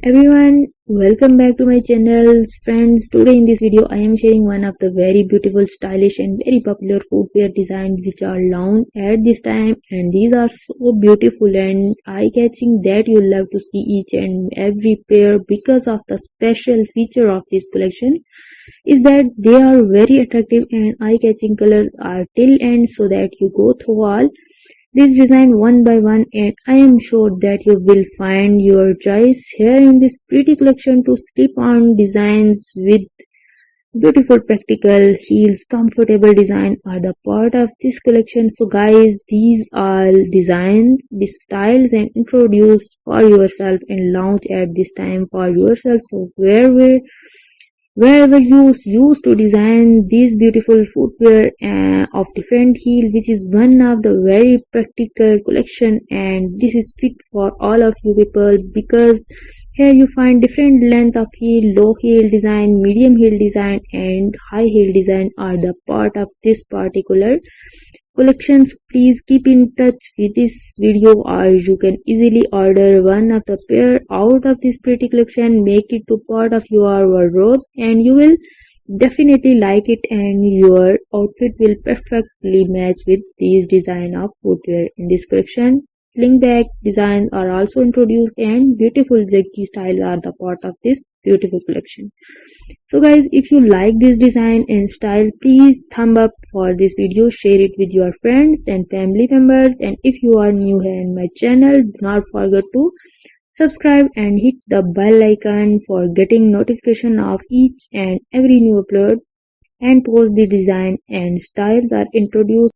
Everyone, welcome back to my channel. Friends, today in this video I am sharing one of the very beautiful, stylish and very popular footwear designs which are launched at this time, and these are so beautiful and eye-catching that you love to see each and every pair because of the special feature of this collection is that they are very attractive and eye-catching. Colors are till end so that you go through all this design one by one, and I am sure that you will find your choice here in this pretty collection to slip on designs with beautiful practical heels. Comfortable design are the part of this collection. So guys, these are designs, the styles and introduced for yourself and launched at this time for yourself. So wherever you used to design these beautiful footwear of different heel, which is one of the very practical collection, and this is fit for all of you people because here you find different length of heel, low heel design, medium heel design and high heel design are the part of this particular collections. Please keep in touch with this video or you can easily order one of the pair out of this pretty collection, make it to part of your wardrobe and you will definitely like it and your outfit will perfectly match with these design of footwear. In this collection, sling back designs are also introduced and beautiful zigzag styles are the part of this beautiful collection. So guys, if you like this design and style, please thumb up for this video, share it with your friends and family members, and if you are new here in my channel, do not forget to subscribe and hit the bell icon for getting notification of each and every new upload and post. The design and styles are introduced